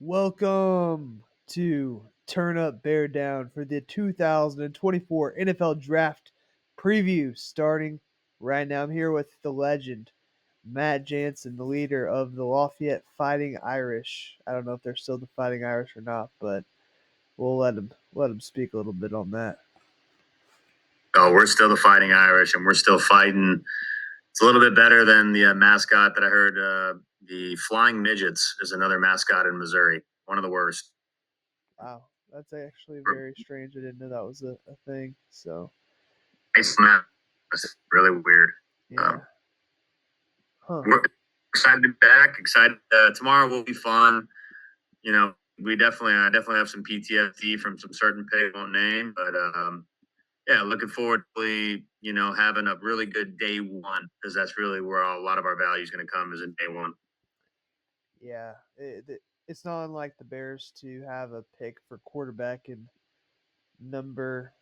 Welcome to Turn Up Bear Down for the 2024 NFL Draft preview starting right now. I'm here with the legend, Matt Jansen, the leader of the Lafayette Fighting Irish. I don't know if they're still the Fighting Irish or not, but we'll let him speak a little bit on that. Oh, we're still the Fighting Irish, and we're still fighting. It's a little bit better than the mascot that I heard. The Flying Midgets is another mascot in Missouri. One of the worst. Wow, that's actually very strange. I didn't know that was a thing. So It's really weird. yeah, huh? We're excited to be back. Excited. Tomorrow will be fun. I definitely have some PTSD from some certain pay I won't name, but yeah, looking forward to having a really good day one because that's really where a lot of our value is going to come is in day one. Yeah, it's not unlike the Bears to have a pick for quarterback in number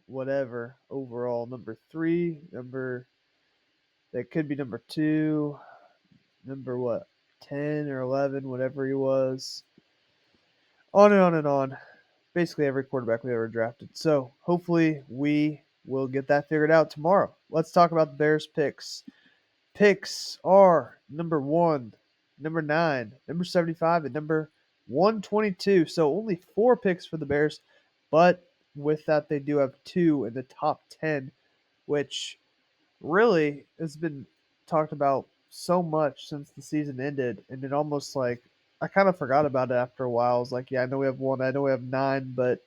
whatever overall, number three, number that could be number two, number what, 10 or 11, whatever he was. On and on and on. Basically, every quarterback we ever drafted. So hopefully, we will get that figured out tomorrow. Let's talk about the Bears picks. Picks are number one, number nine, number 75, and number 122. So only four picks for the Bears, but with that, they do have two in the top 10, which really has been talked about so much since the season ended. And it almost like I kind of forgot about it after a while. I was like, yeah, I know we have one, I know we have nine, but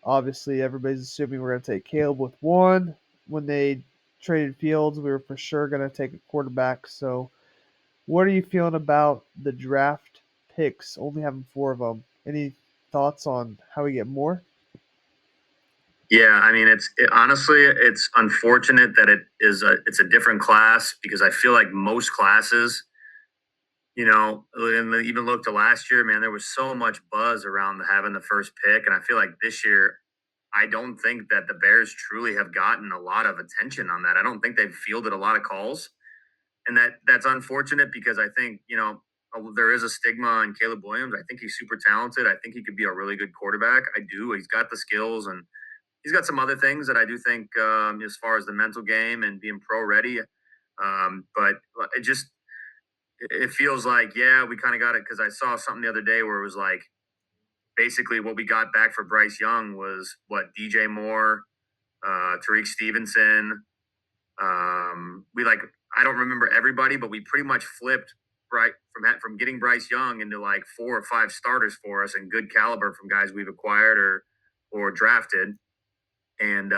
obviously everybody's assuming we're going to take Caleb with one. When they traded Fields, we were for sure going to take a quarterback. So, what are you feeling about the draft picks? Only having four of them. Any thoughts on how we get more? Yeah, I mean, honestly, it's unfortunate that it's a different class because I feel like most classes, and even look to last year, man, there was so much buzz around having the first pick, and I feel like this year, I don't think that the Bears truly have gotten a lot of attention on that. I don't think they've fielded a lot of calls, and that's unfortunate because I think there is a stigma on Caleb Williams. I think he's super talented. I think he could be a really good quarterback. I do. He's got the skills and he's got some other things that I do think, as far as the mental game and being pro ready. But it feels like, yeah, we kind of got it because I saw something the other day where it was like basically what we got back for Bryce Young was what DJ Moore, Tariq Stevenson. We like I don't remember everybody, but we pretty much flipped right from getting Bryce Young into like 4 or 5 starters for us and good caliber from guys we've acquired or drafted. And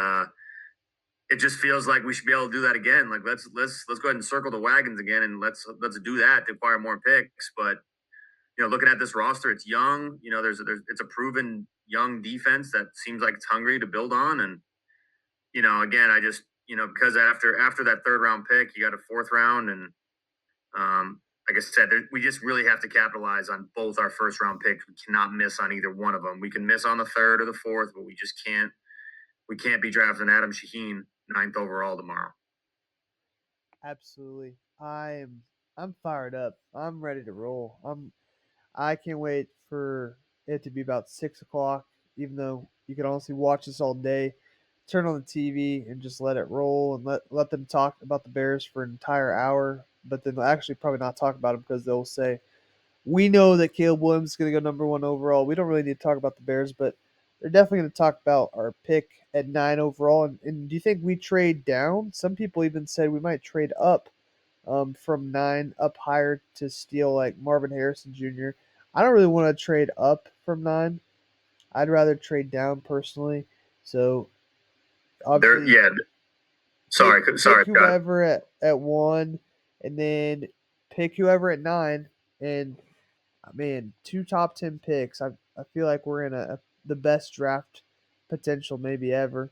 it just feels like we should be able to do that again. Like let's go ahead and circle the wagons again and let's do that to acquire more picks. But looking at this roster, it's young. There's it's a proven young defense that seems like it's hungry to build on. And again, I just because after that third round pick, you got a fourth round, and like I said, we just really have to capitalize on both our first round picks. We cannot miss on either one of them. We can miss on the third or the fourth, but we just can't. We can't be drafting Adam Shaheen ninth overall tomorrow. Absolutely. I'm fired up. I'm ready to roll. I can't wait for it to be about 6 o'clock, even though you can honestly watch this all day. Turn on the TV and just let it roll and let them talk about the Bears for an entire hour, but then they'll actually probably not talk about them because they'll say, we know that Caleb Williams is going to go number one overall. We don't really need to talk about the Bears, but they're definitely going to talk about our pick at nine overall. And do you think we trade down? Some people even said we might trade up from nine up higher to steal like Marvin Harrison Jr. I don't really want to trade up from nine. I'd rather trade down personally. So There, obviously yeah. pick Sorry, Scott. whoever at one, and then pick whoever at nine. And man, two top 10 picks. I feel like we're in the best draft potential maybe ever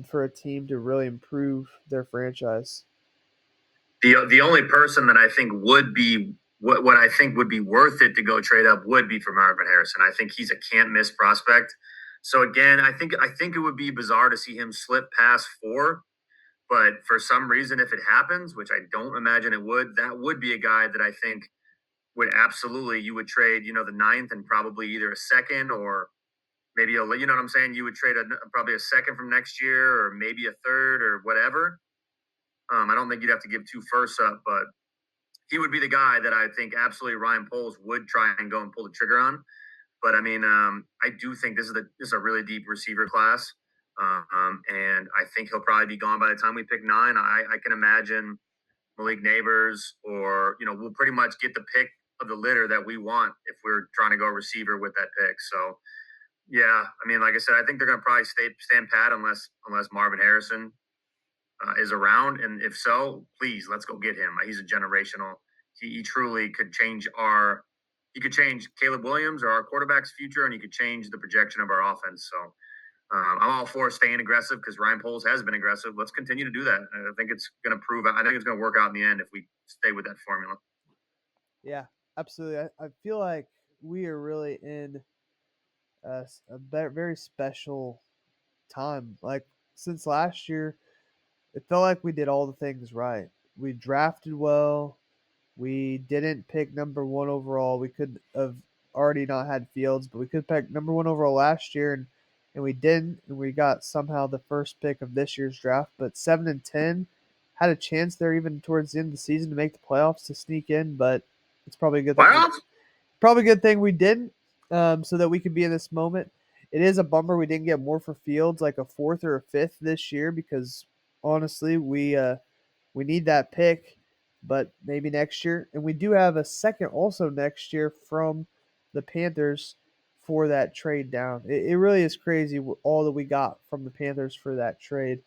for a team to really improve their franchise. The only person that I think would be what I think would be worth it to go trade up would be for Marvin Harrison. I think he's a can't miss prospect. So again, I think it would be bizarre to see him slip past 4. But for some reason, if it happens, which I don't imagine it would, that would be a guy that I think would absolutely, you would trade, the ninth and probably either a second or maybe you know what I'm saying? You would trade probably a second from next year or maybe a third or whatever. I don't think you'd have to give two firsts up, but he would be the guy that I think absolutely Ryan Poles would try and go and pull the trigger on. But I mean, I do think this is a really deep receiver class, and I think he'll probably be gone by the time we pick nine. I can imagine Malik Neighbors, or we'll pretty much get the pick of the litter that we want if we're trying to go receiver with that pick. So yeah, I mean, like I said, I think they're going to probably stand pat unless Marvin Harrison is around, and if so, please let's go get him. He's a generational. He truly could change our. He could change Caleb Williams or our quarterback's future, and he could change the projection of our offense. So I'm all for staying aggressive because Ryan Poles has been aggressive. Let's continue to do that. I think it's going to prove. I think it's going to work out in the end if we stay with that formula. Yeah, absolutely. I feel like we are really in very special time. Like since last year, it felt like we did all the things right. We drafted well. We didn't pick number one overall. We could have already not had Fields, but we could pick number one overall last year, and we didn't. And we got somehow the first pick of this year's draft. But 7 and 10 had a chance there even towards the end of the season to make the playoffs to sneak in. But it's probably a good thing. Playoffs? Probably a good thing we didn't, so that we could be in this moment. It is a bummer we didn't get more for Fields, like a fourth or a fifth this year, because honestly, we need that pick, but maybe next year. And we do have a second also next year from the Panthers for that trade down. It really is crazy all that we got from the Panthers for that trade.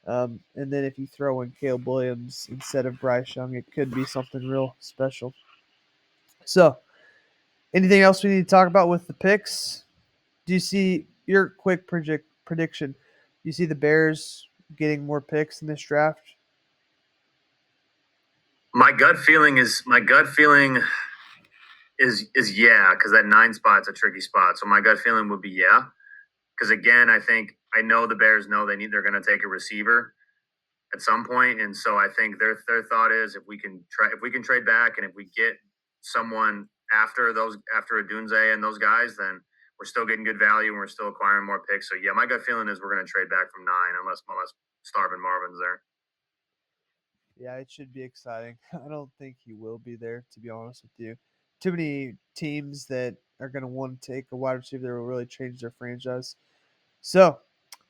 And then if you throw in Caleb Williams instead of Bryce Young, it could be something real special. So, anything else we need to talk about with the picks? Do you see your quick prediction? Do you see the Bears getting more picks in this draft? My gut feeling is yeah, because that nine spot's a tricky spot. So my gut feeling would be yeah. Because again, I know the Bears know they're going to take a receiver at some point, and so I think their thought is if we can trade back and if we get someone after Adunze and those guys, then we're still getting good value and we're still acquiring more picks. So yeah, my gut feeling is we're going to trade back from nine unless Starvin Marvin's there. Yeah, it should be exciting. I don't think he will be there, to be honest with you. Too many teams that are going to want to take a wide receiver that will really change their franchise. So,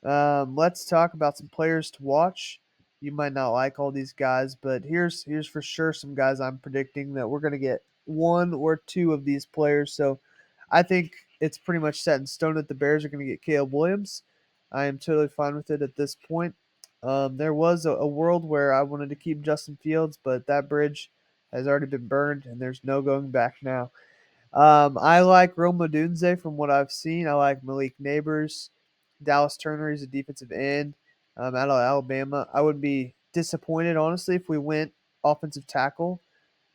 let's talk about some players to watch. You might not like all these guys, but here's for sure some guys I'm predicting that we're going to get one or two of these players. So, I think it's pretty much set in stone that the Bears are going to get Caleb Williams. I am totally fine with it at this point. There was a world where I wanted to keep Justin Fields, but that bridge has already been burned, and there's no going back now. I like Rome Odunze from what I've seen. I like Malik Neighbors. Dallas Turner is a defensive end out of Alabama. I would be disappointed, honestly, if we went offensive tackle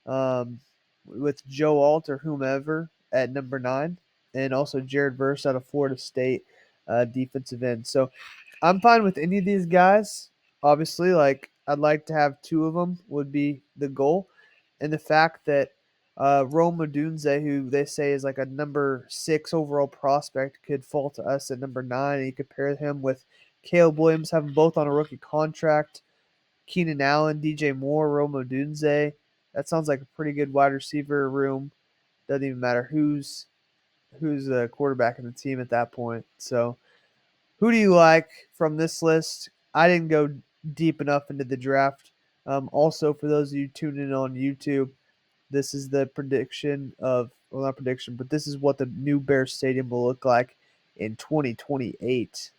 um, with Joe Alt or whomever at number 9, and also Jared Verse out of Florida State, defensive end. So I'm fine with any of these guys. Obviously, like I'd like to have two of them would be the goal, and the fact that Rome Odunze, who they say is like a number 6 overall prospect, could fall to us at number 9, and you compare him with Caleb Williams, having both on a rookie contract, Keenan Allen, DJ Moore, Rome Odunze. That sounds like a pretty good wide receiver room. Doesn't even matter who's the quarterback in the team at that point. So who do you like from this list? I didn't go deep enough into the draft. Also, for those of you tuning in on YouTube, this is the prediction of, well, not prediction, but this is what the new Bears Stadium will look like in 2028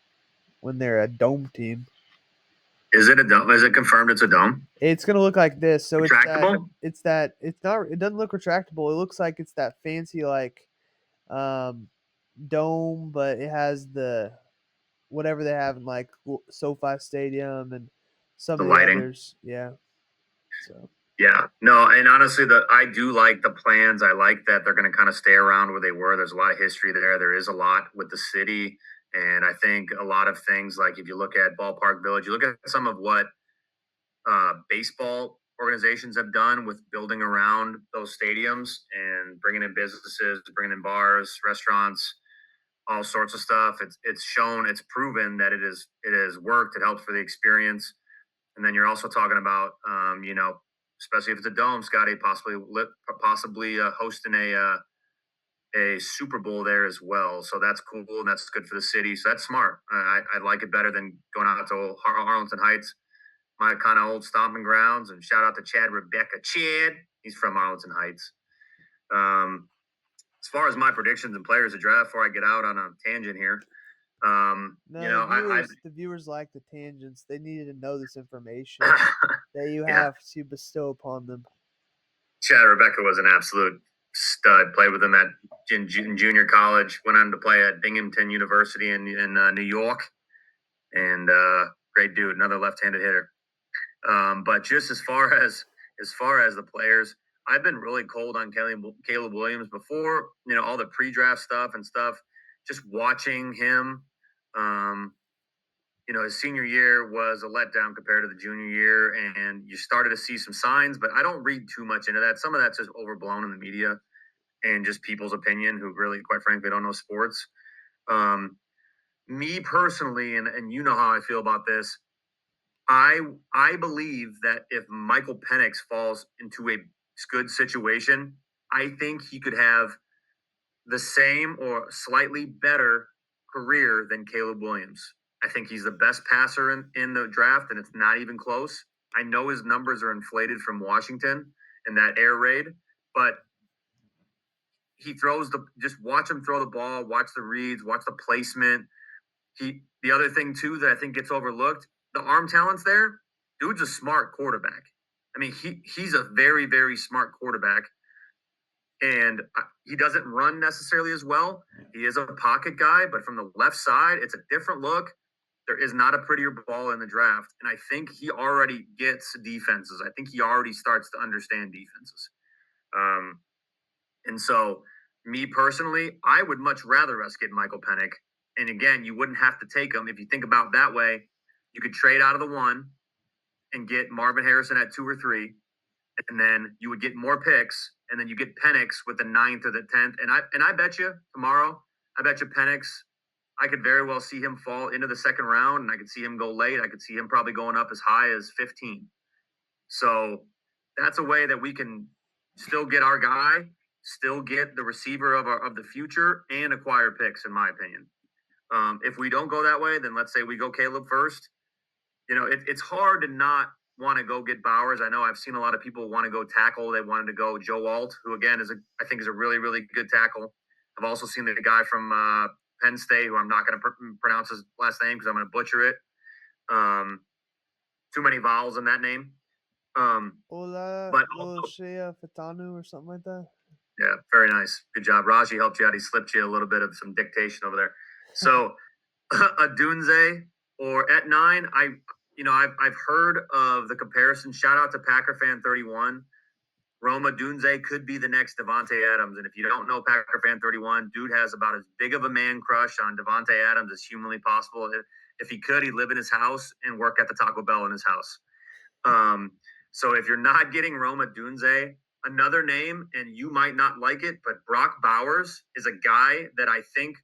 when they're a dome team. Is it a dome? Is it confirmed it's a dome? It's gonna look like this. So Retractable? it's not, it doesn't look retractable. It looks like it's that fancy like um dome, but it has the whatever they have in like SoFi Stadium and some The of the lighting? others. Yeah. So Yeah, no, and honestly, I do like the plans. I like that they're going to kind of stay around where they were. There's a lot of history there. There is a lot with the city, and I think a lot of things like if you look at Ballpark Village, you look at some of what baseball organizations have done with building around those stadiums and bringing in businesses, bringing in bars, restaurants, all sorts of stuff. It's shown, it's proven that it has worked. It helps for the experience. And then you're also talking about, especially if it's a dome, Scotty, possibly hosting a Super Bowl there as well. So that's cool and that's good for the city. So that's smart. I like it better than going out to Arlington Heights, my kind of old stomping grounds. And shout out to Chad Rebecca. Chad, he's from Arlington Heights. Um, as far as my predictions and players to draft, before I get out on a tangent here, No, the viewers like the tangents. They needed to know this information that you yeah, have to bestow upon them. Chad Rebecca was an absolute stud. Played with him in junior college. Went on to play at Binghamton University in New York, and great dude. Another left-handed hitter. But just as far as the players, I've been really cold on Caleb Williams before. All the pre-draft stuff and stuff. Just watching him. Um, his senior year was a letdown compared to the junior year, and you started to see some signs, but I don't read too much into that. Some of that's just overblown in the media and just people's opinion who really, quite frankly, don't know sports. Um, Me personally, and you know how I feel about this, I I believe that if Michael Penix falls into a good situation, I think he could have the same or slightly better career than Caleb Williams. I think he's the best passer in the draft, and it's not even close. I know his numbers are inflated from Washington and that air raid, but he throws just watch him throw the ball, watch the reads, watch the placement. The other thing too that I think gets overlooked, the arm talent's there. Dude's a smart quarterback. I mean, he's a very, very smart quarterback, and he doesn't run necessarily as well. He is a pocket guy, but from the left side, it's a different look. There is not a prettier ball in the draft, and I think he already gets defenses. I think he already starts to understand defenses. Um, and so, me personally, I would much rather us get Michael Pennick. And again, you wouldn't have to take him if you think about it that way. You could trade out of the one and get Marvin Harrison at 2 or 3, and then you would get more picks, and then you get Penix with the 9th or the 10th. And I bet you tomorrow, I bet you Penix, I could very well see him fall into the second round, and I could see him go late. I could see him probably going up as high as 15. So that's a way that we can still get our guy, still get the receiver of the future, and acquire picks, in my opinion. If we don't go that way, then let's say we go Caleb first. It's hard to not want to go get Bowers. I know I've seen a lot of people want to go tackle. They wanted to go Joe Alt, who again I think is a really, really good tackle. I've also seen the guy from Penn State, who I'm not going to pronounce his last name because I'm going to butcher it. Too many vowels in that name. Ola But also, Olshea Fatanu or something like that. yeah, very nice. Good job. Raji helped you out. He slipped you a little bit of some dictation over there. So a Dunze or at 9, I've heard of the comparison. Shout out to Packer fan 31. Roma Dunze could be the next Devontae Adams. And if you don't know Packer fan 31, dude has about as big of a man crush on Devontae Adams as humanly possible. If he could, he'd live in his house and work at the Taco Bell in his house. So if you're not getting Roma Dunze, another name, and you might not like it, but Brock Bowers is a guy that I think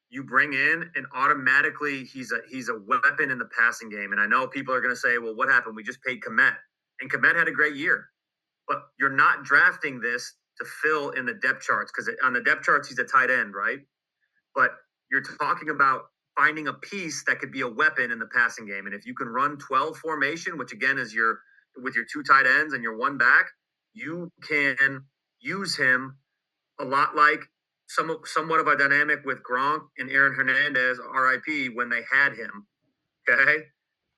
you bring in, and automatically he's a weapon in the passing game. And I know people are going to say, well, what happened? We just paid Komet, and Komet had a great year. But you're not drafting this to fill in the depth charts, because on the depth charts, he's a tight end, right? But you're talking about finding a piece that could be a weapon in the passing game. And if you can run 12 formation, which again is with your 2 tight ends and your 1 back, you can use him a lot like somewhat of a dynamic with Gronk and Aaron Hernandez, RIP, when they had him. Okay.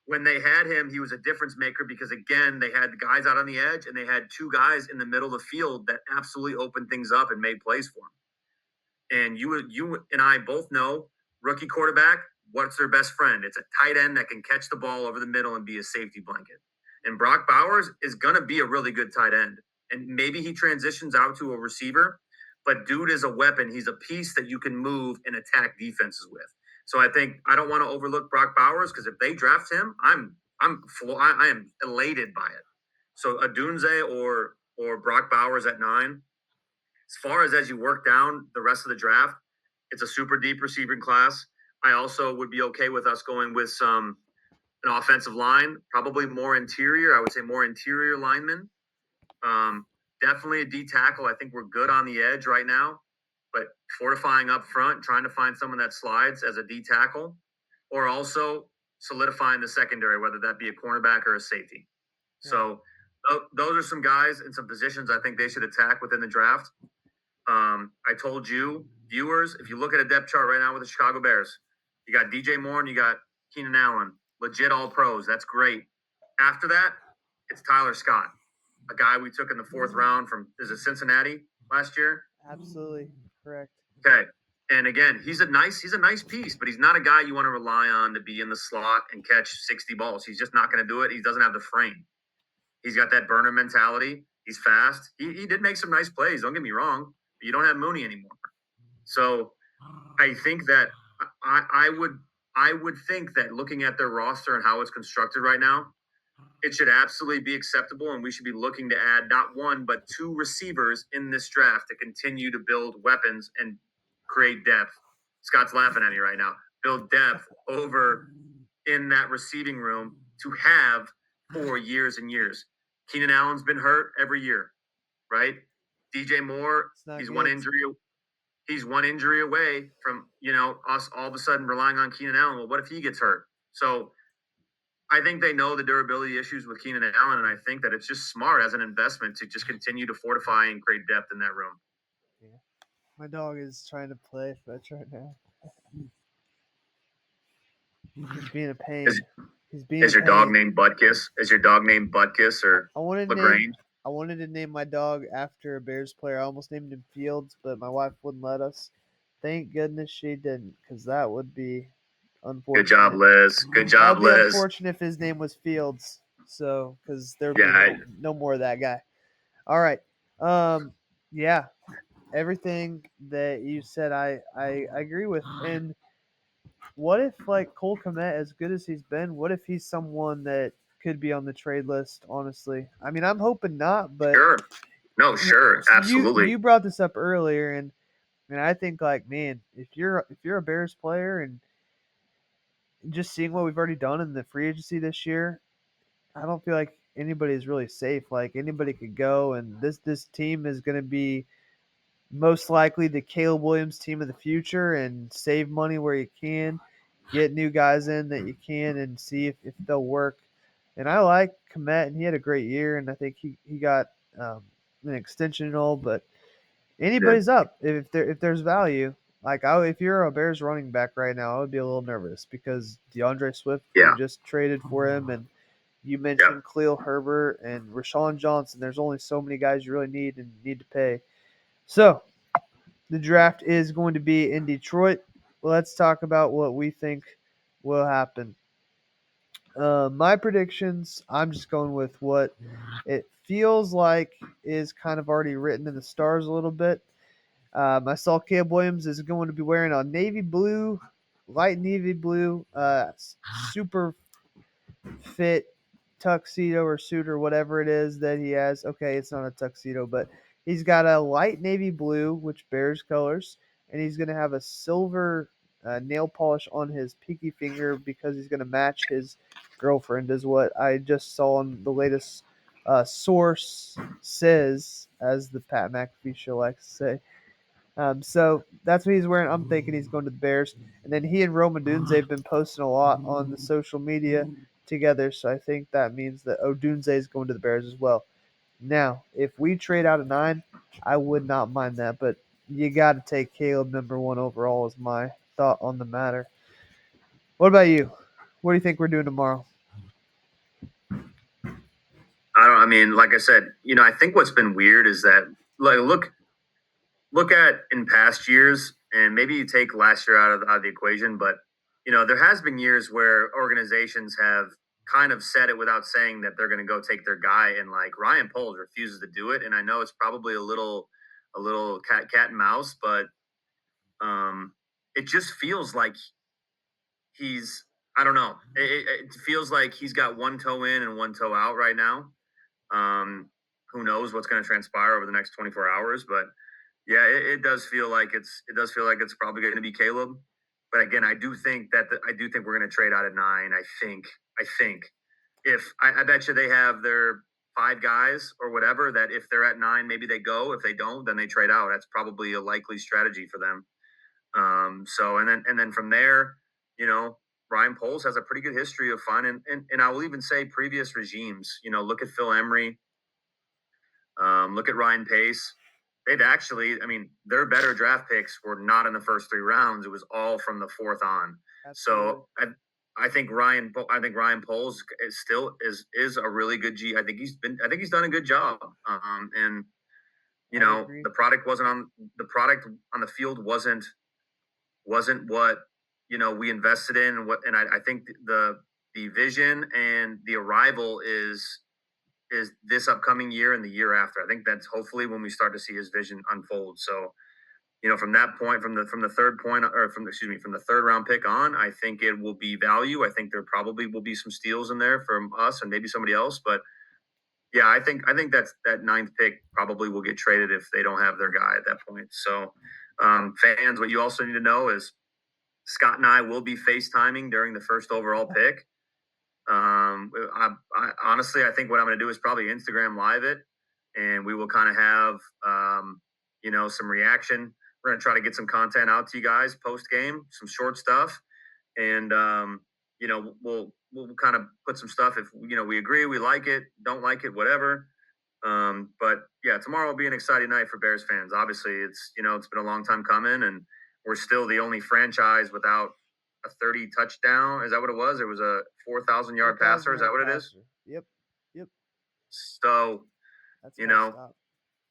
When they had him, he was a difference maker because, again, they had guys out on the edge and they had 2 guys in the middle of the field that absolutely opened things up and made plays for him. And you and I both know rookie quarterback, what's their best friend? It's a tight end that can catch the ball over the middle and be a safety blanket. And Brock Bowers is going to be a really good tight end. And maybe he transitions out to a receiver, but dude is a weapon. He's a piece that you can move and attack defenses with. So I don't want to overlook Brock Bowers, because if they draft him, I am elated by it. So Adunze or Brock Bowers at 9. As far as you work down the rest of the draft, it's a super deep receiving class. I also would be okay with us going with an offensive line, probably more interior. I would say more interior linemen. Um, Definitely a D tackle. I think we're good on the edge right now, but fortifying up front, trying to find someone that slides as a D tackle, or also solidifying the secondary, whether that be a cornerback or a safety. Yeah, So those are some guys in some positions I think they should attack within the draft. I told you, viewers, if you look at a depth chart right now with the Chicago Bears, you got DJ Moore and you got Keenan Allen, legit all pros. That's great. After that, it's Tyler Scott, a guy we took in the 4th round from is it Cincinnati last year? absolutely correct. Okay. And again, he's a nice piece, but he's not a guy you want to rely on to be in the slot and catch 60 balls. He's just not going to do it. He doesn't have the frame. He's got that burner mentality. He's fast. He did make some nice plays. Don't get me wrong. But you don't have Mooney anymore. So I think that I would think that looking at their roster and how it's constructed right now, it should absolutely be acceptable, and we should be looking to add not one but 2 receivers in this draft to continue to build weapons and create depth. Scott's laughing at me right now. Build depth over in that receiving room to have for years and years. Keenan Allen's been hurt every year, right? DJ Moore, It's not he's one good. injury he's one injury away from us all of a sudden relying on Keenan Allen. Well, what if he gets hurt? So I think they know the durability issues with Keenan Allen, and I think that it's just smart as an investment to just continue to fortify and create depth in that room. Yeah. My dog is trying to play fetch right now. He's being a Is pain. He's being a is your dog pain. named Butkus? Is your dog named Butkus or I wanted to name Lagrange? I wanted to name my dog after a Bears player. I almost named him Fields, but my wife wouldn't let us. Thank goodness she didn't, because that would be Good job, unfortunate. Liz. Good That job, would be Liz. unfortunate if his name was Fields. So, because there would Yeah, be no more of that guy. All right. Um. Yeah. Everything that you said, I agree with. And what if like Cole Kmet, as good as he's been, what if he's someone that could be on the trade list? Honestly, I mean, I'm hoping not, but sure. No, sure, absolutely. you brought this up earlier, and I think like, man, if you're a Bears player and just seeing what we've already done in the free agency this year, I don't feel like anybody is really safe. Like anybody could go, and this team is going to be most likely the Caleb Williams team of the future, and save money where you can, get new guys in that you can, and see if they'll work. And I like Komet, and he had a great year, and I think he got an extension and all, but Yeah, anybody's up if there's value. Like if you're a Bears running back right now, I would be a little nervous because DeAndre Swift, we yeah, just traded for him, and you yeah. mentioned Khalil Herbert and Rashawn Johnson. There's only so many guys you really need to pay. So the draft is going to be in Detroit. Let's talk about what we think will happen. My predictions, I'm just going with what it feels like is kind of already written in the stars a little bit. I saw Caleb Williams is going to be wearing a navy blue, light navy blue, super fit tuxedo or suit or whatever it is that he has. Okay, it's not a tuxedo, but he's got a light navy blue, which bears colors, and he's going to have a silver nail polish on his pinky finger because he's going to match his girlfriend, is what I just saw on the latest source says, as the Pat McAfee show likes to say. So that's what he's wearing. I'm thinking he's going to the Bears. And then he and Roman Dunze have been posting a lot on the social media together. So I think that means that Odunze is going to the Bears as well. Now, if we trade out of 9, I would not mind that. But you got to take Caleb number 1 overall, is my thought on the matter. What about you? What do you think we're doing tomorrow? I mean, like I said, I think what's been weird is that like look at in past years, and maybe you take last year out of the equation, but there has been years where organizations have kind of said it without saying that they're going to go take their guy, and like Ryan Poles refuses to do it, and I know it's probably a little cat and mouse, but it just feels like he's I don't know. It feels like he's got one toe in and one toe out right now. Who knows what's going to transpire over the next 24 hours? But yeah, it does feel like it's probably going to be Caleb. But again, I do think we're going to trade out at 9. I think if I bet you they have their 5 guys or whatever that if they're at 9, maybe they go. If they don't, then they trade out. That's probably a likely strategy for them. So and then from there, you know, Ryan Poles has a pretty good history of finding, and I will even say previous regimes. Look at Phil Emery, look at Ryan Pace. They've actually, I mean, their better draft picks were not in the first 3 rounds. It was all from the fourth on. Absolutely. So I think Ryan Poles is a really good G. I think he's done a good job. And I agree. the product on the field wasn't what we invested in, and I think the vision and the arrival is this upcoming year and the year after. I think that's hopefully when we start to see his vision unfold. So from that point, from the third point, or from the third round pick on, I think it will be value. I think there probably will be some steals in there from us and maybe somebody else, but yeah, I think that ninth pick probably will get traded if they don't have their guy at that point. So fans, what you also need to know is Scott and I will be FaceTiming during the first overall pick. I honestly, I think what I'm going to do is probably Instagram live it, and we will kind of have, some reaction. We're going to try to get some content out to you guys post game, some short stuff, and we'll kind of put some stuff if we agree, we like it, don't like it, whatever. But yeah, tomorrow will be an exciting night for Bears fans. Obviously, it's been a long time coming, and we're still the only franchise without a 30 touchdown. Is that what it was? It was a 4,000 yard passer. Is that 4,000-yard what it is? passer. Yep. Yep. So That's you got to know, stop.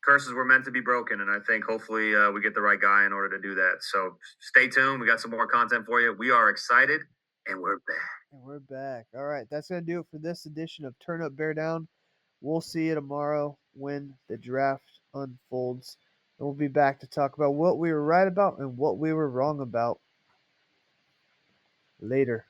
curses were meant to be broken, and I think hopefully we get the right guy in order to do that. So stay tuned. We got some more content for you. We are excited, and we're back. And we're back. All right. That's going to do it for this edition of Turn Up, Bear Down. We'll see you tomorrow when the draft unfolds. And we'll be back to talk about what we were right about and what we were wrong about. Later.